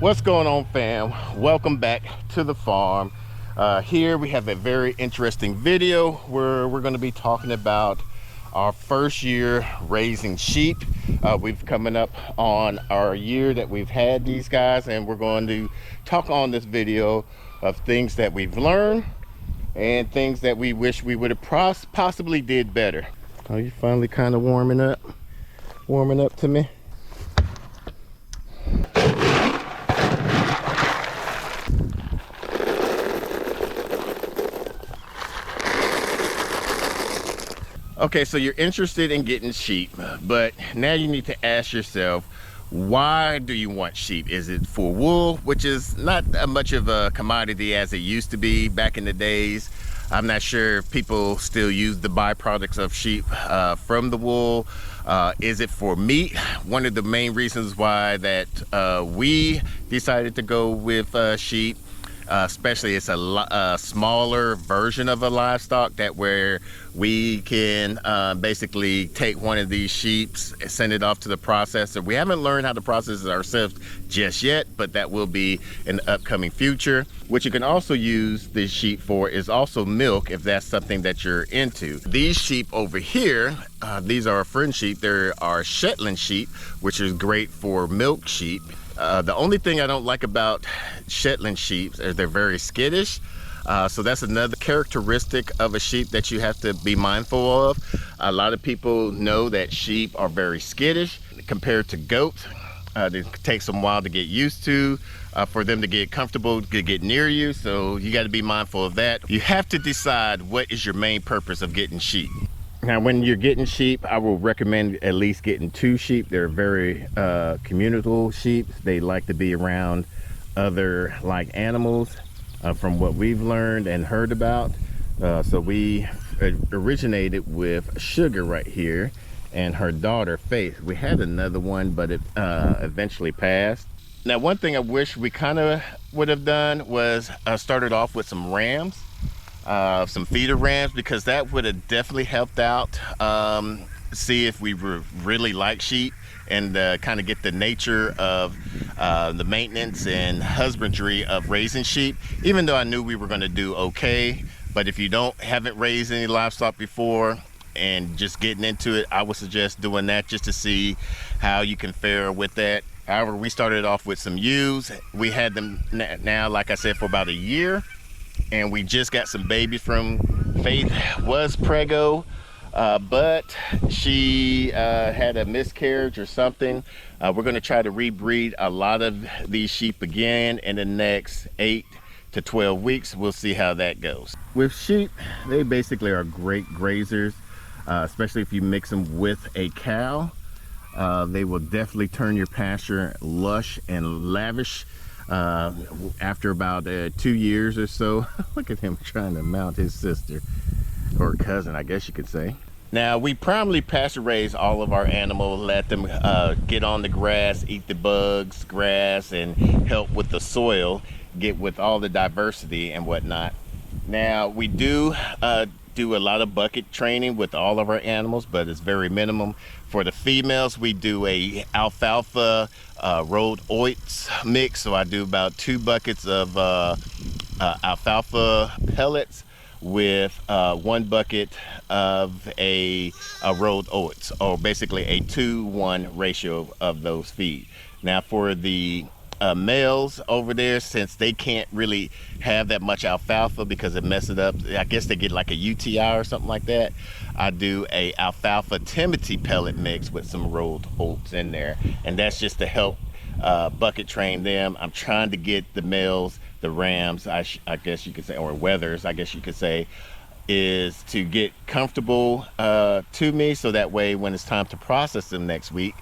What's going on, fam? Welcome back to the farm. Here we have a very interesting video where we're going to be talking about our first year raising sheep. We've coming up on our year that we've had these guys, and we're going to talk on this video of things that we've learned and things that we wish we would have possibly did better. Are you finally kind of warming up to me? Okay, so you're interested in getting sheep, but now you need to ask yourself, why do you want sheep? Is it for wool, which is not much of a commodity as it used to be back in the days? I'm not sure if people still use the byproducts of sheep from the wool. Is it for meat? One of the main reasons why that we decided to go with sheep, especially it's a smaller version of a livestock that where we can basically take one of these sheep, send it off to the processor. We haven't learned how to process it ourselves just yet, but that will be in the upcoming future. What you can also use this sheep for is also milk, if that's something that you're into. These sheep over here, these are French sheep. There are Shetland sheep, which is great for milk sheep. The only thing I don't like about Shetland sheep is they're very skittish. So that's another characteristic of a sheep that you have to be mindful of. A lot of people know that sheep are very skittish compared to goats. It takes them a while to get used to, for them to get comfortable, to get near you. So you got to be mindful of that. You have to decide what is your main purpose of getting sheep. Now, when you're getting sheep, I will recommend at least getting 2 sheep. They're very communal sheep. They like to be around other like animals, from what we've learned and heard about. So we originated with Sugar right here and her daughter Faith. We had another one, but it eventually passed. Now, one thing I wish we kind of would have done was started off with some rams. Some feeder rams, because that would have definitely helped out, see if we really like sheep and kind of get the nature of the maintenance and husbandry of raising sheep. Even though I knew we were going to do okay, but if you haven't raised any livestock before and just getting into it, I would suggest doing that just to see how you can fare with that. However, we started off with some ewes. We had them now, like I said, for about a year. And we just got some babies from Faith. Was preggo, but she had a miscarriage or something. We're going to try to rebreed a lot of these sheep again in the next 8 to 12 weeks. We'll see how that goes. With sheep, they basically are great grazers, especially if you mix them with a cow. They will definitely turn your pasture lush and lavish. After about 2 years or so. Look at him trying to mount his sister, or cousin, I guess you could say. Now, we primarily pasture raise all of our animals, let them get on the grass, eat the bugs, grass, and help with the soil, get with all the diversity and whatnot. Now, we do a lot of bucket training with all of our animals, but it's very minimum. For the females, we do a alfalfa rolled oats mix. So I do about 2 buckets of alfalfa pellets with 1 bucket of a rolled oats, or basically a 2-1 ratio of those feed. Now, for the males over there, since they can't really have that much alfalfa because it messes up, I guess they get like a UTI or something like that, I do a alfalfa Timothy pellet mix with some rolled oats in there, and that's just to help bucket train them. I'm trying to get the males, the rams, I guess you could say, or wethers, I guess you could say, is to get comfortable to me, so that way when it's time to process them next week,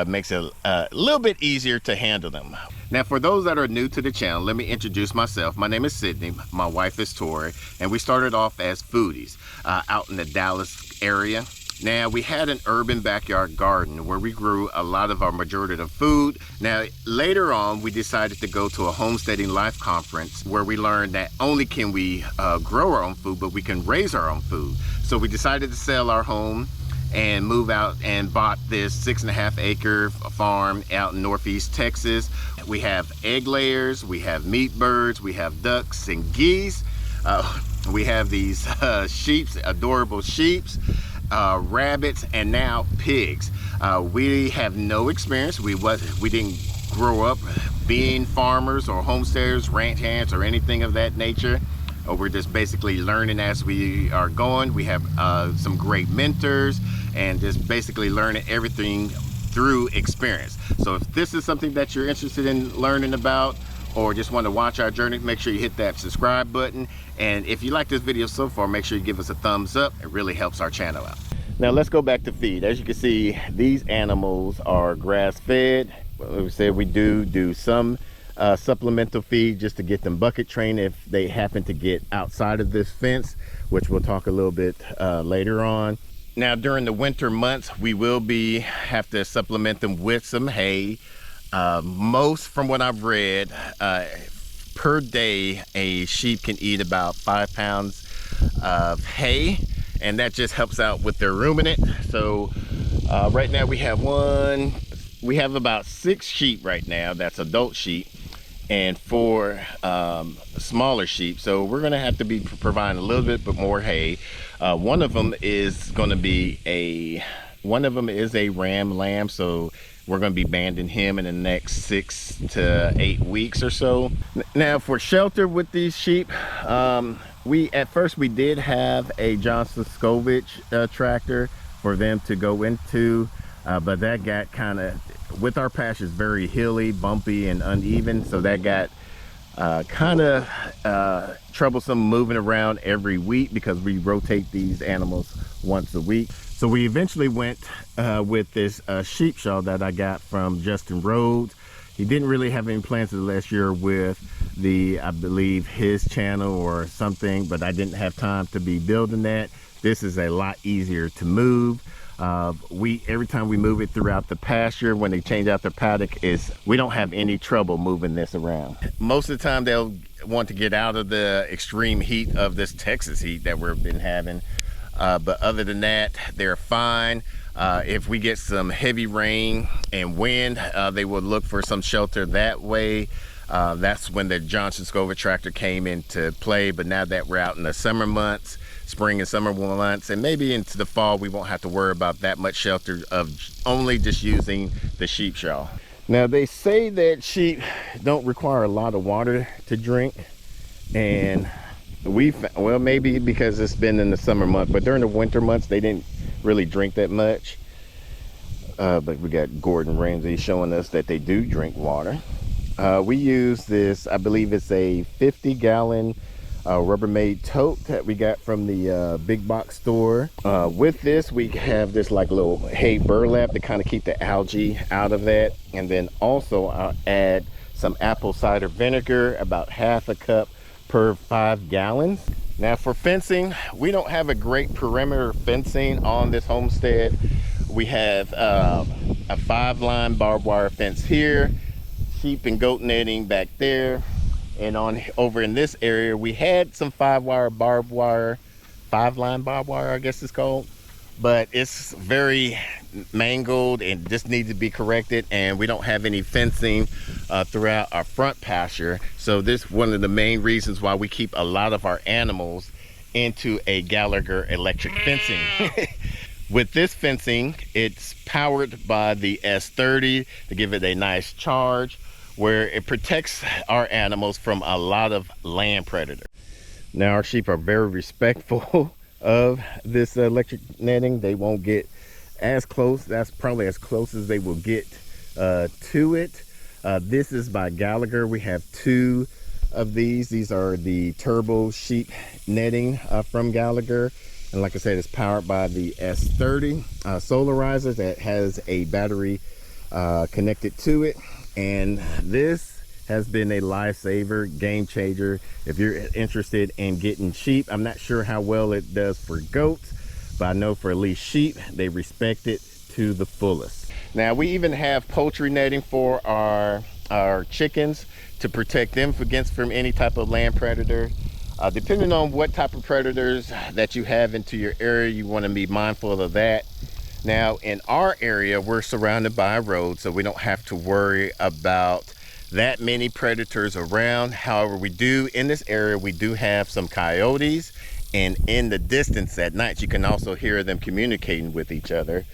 makes it a little bit easier to handle them. Now, for those that are new to the channel, let me introduce myself. My name is Sidney, my wife is Tori, and we started off as foodies out in the Dallas area. Now, we had an urban backyard garden where we grew a lot of our majority of food. Now, later on, we decided to go to a homesteading life conference where we learned that only can we grow our own food, but we can raise our own food. So we decided to sell our home and move out and bought this 6.5 acre farm out in Northeast Texas. We have egg layers, we have meat birds, we have ducks and geese. We have these sheeps, adorable sheeps, rabbits, and now pigs. We have no experience. We didn't grow up being farmers or homesteaders, ranch hands, or anything of that nature. We're just basically learning as we are going. We have some great mentors and just basically learning everything through experience. So if this is something that you're interested in learning about, or just want to watch our journey, make sure you hit that subscribe button. And if you like this video so far, make sure you give us a thumbs up. It really helps our channel out. Now let's go back to feed. As you can see, these animals are grass fed. Well, we said we do some supplemental feed just to get them bucket trained if they happen to get outside of this fence, which we'll talk a little bit later on. Now during the winter months, we will have to supplement them with some hay. Most, from what I've read, per day a sheep can eat about 5 pounds of hay, and that just helps out with their ruminant. So right now we have about 6 sheep right now. That's adult sheep, and 4 smaller sheep. So we're going to have to be providing a little bit more hay. One of them is a ram lamb, so we're going to be banding him in the next 6 to 8 weeks or so. Now for shelter with these sheep, at first we did have a Johnson Scovich tractor for them to go into, but that got kind of, with our pasture is very hilly, bumpy, and uneven, so that got kind of troublesome moving around every week because we rotate these animals once a week. So we eventually went with this sheep shawl that I got from Justin Rhodes. He didn't really have any plans of last year with I believe his channel or something, but I didn't have time to be building that. This is a lot easier to move. Every time we move it throughout the pasture, when they change out their paddock, we don't have any trouble moving this around. Most of the time they'll want to get out of the extreme heat of this Texas heat that we've been having. But other than that, they're fine. If we get some heavy rain and wind, they will look for some shelter that way. That's when the Johnson Scovich tractor came into play. But now that we're out in the summer months, spring and summer months, and maybe into the fall, we won't have to worry about that much shelter of only just using the sheep shawl. Now they say that sheep don't require a lot of water to drink, and well, maybe because it's been in the summer month, but during the winter months they didn't really drink that much. But we got Gordon Ramsay showing us that they do drink water. We use this, I believe it's a 50-gallon Rubbermaid tote that we got from the big box store. With this, we have this like little hay burlap to kind of keep the algae out of that, and then also I'll add some apple cider vinegar, about half a cup per 5 gallons. Now for fencing, we don't have a great perimeter fencing on this homestead. We have a 5-line barbed wire fence here, sheep and goat netting back there, and over in this area we had some 5-line barbed wire, I guess it's called, but it's very mangled and just needs to be corrected, and we don't have any fencing throughout our front pasture. So this is one of the main reasons why we keep a lot of our animals into a Gallagher electric fencing. With this fencing, it's powered by the S30 to give it a nice charge, where it protects our animals from a lot of land predators. Now our sheep are very respectful of this electric netting. They won't get as close. That's probably as close as they will get to it. This is by Gallagher. We have 2 of these. These are the turbo sheep netting from Gallagher, and like I said, it's powered by the S30 solarizer that has a battery connected to it, and this has been a lifesaver, game changer if you're interested in getting sheep. I'm not sure how well it does for goats, but I know for at least sheep, they respect it to the fullest. Now we even have poultry netting for our chickens to protect them from any type of land predator. Depending on what type of predators that you have into your area, you want to be mindful of that. Now in our area, we're surrounded by a road, so we don't have to worry about that many predators around. However, we do in this area, we do have some coyotes, and in the distance at night, you can also hear them communicating with each other.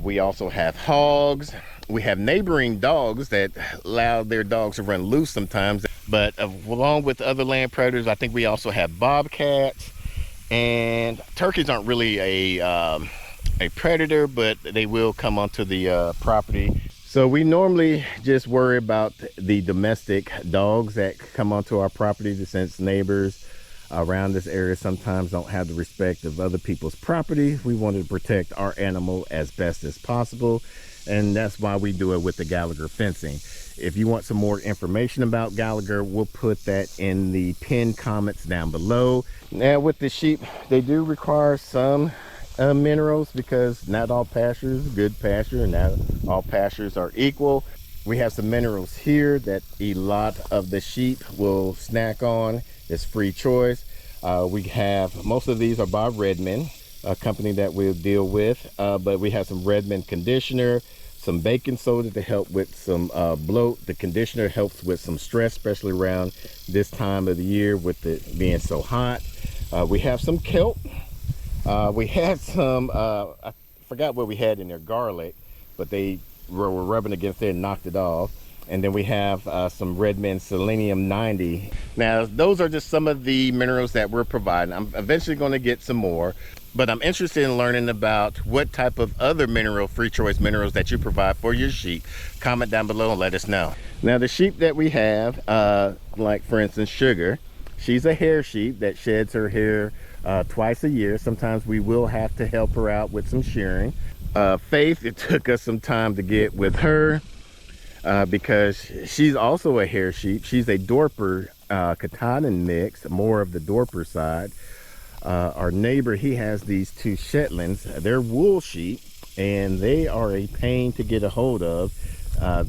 We also have hogs. We have neighboring dogs that allow their dogs to run loose sometimes. But along with other land predators, I think we also have bobcats, and turkeys aren't really a predator, but they will come onto the property. So we normally just worry about the domestic dogs that come onto our property, since neighbors around this area sometimes don't have the respect of other people's property. We wanted to protect our animal as best as possible, and that's why we do it with the Gallagher fencing. If you want some more information about Gallagher, we'll put that in the pinned comments down below. Now with the sheep, they do require some minerals, because not all pasture is good pasture, and not all pastures are equal. We have some minerals here that a lot of the sheep will snack on. It's free choice. We have, most of these are by Redmond, a company that we'll deal with, but we have some Redmond conditioner, some baking soda to help with some bloat. The conditioner helps with some stress, especially around this time of the year with it being so hot. We have some kelp. We had some, I forgot what we had in there, garlic, but they were rubbing against it and knocked it off. And then we have some Redmond Selenium 90. Now, those are just some of the minerals that we're providing. I'm eventually going to get some more, but I'm interested in learning about what type of other free choice minerals that you provide for your sheep. Comment down below and let us know. Now, the sheep that we have, like for instance, Sugar, she's a hair sheep that sheds her hair twice a year. Sometimes we will have to help her out with some shearing. Faith, it took us some time to get with her because she's also a hair sheep. She's a Dorper Katahdin mix, more of the Dorper side. Our neighbor, he has these two Shetlands. They're wool sheep, and they are a pain to get a hold of.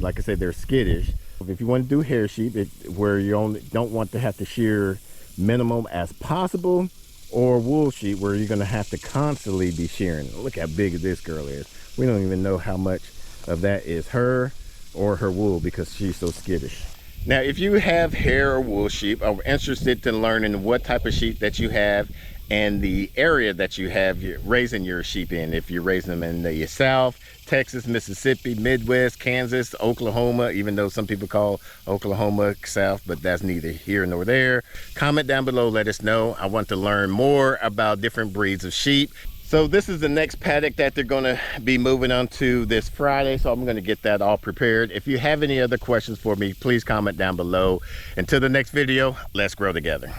Like I said, they're skittish. If you want to do hair sheep, where you only don't want to have to shear minimum as possible, or wool sheep where you're going to have to constantly be shearing. Look how big this girl is. We don't even know how much of that is her or her wool, because she's so skittish. Now, if you have hair or wool sheep, I'm interested in learning what type of sheep that you have and the area that you have raising your sheep in. If you're raising them in the South, Texas, Mississippi, Midwest, Kansas, Oklahoma, even though some people call Oklahoma South, but that's neither here nor there. Comment down below, let us know. I want to learn more about different breeds of sheep. So this is the next paddock that they're going to be moving on to this Friday, so I'm going to get that all prepared. If you have any other questions for me, please comment down below. Until the next video, let's grow together.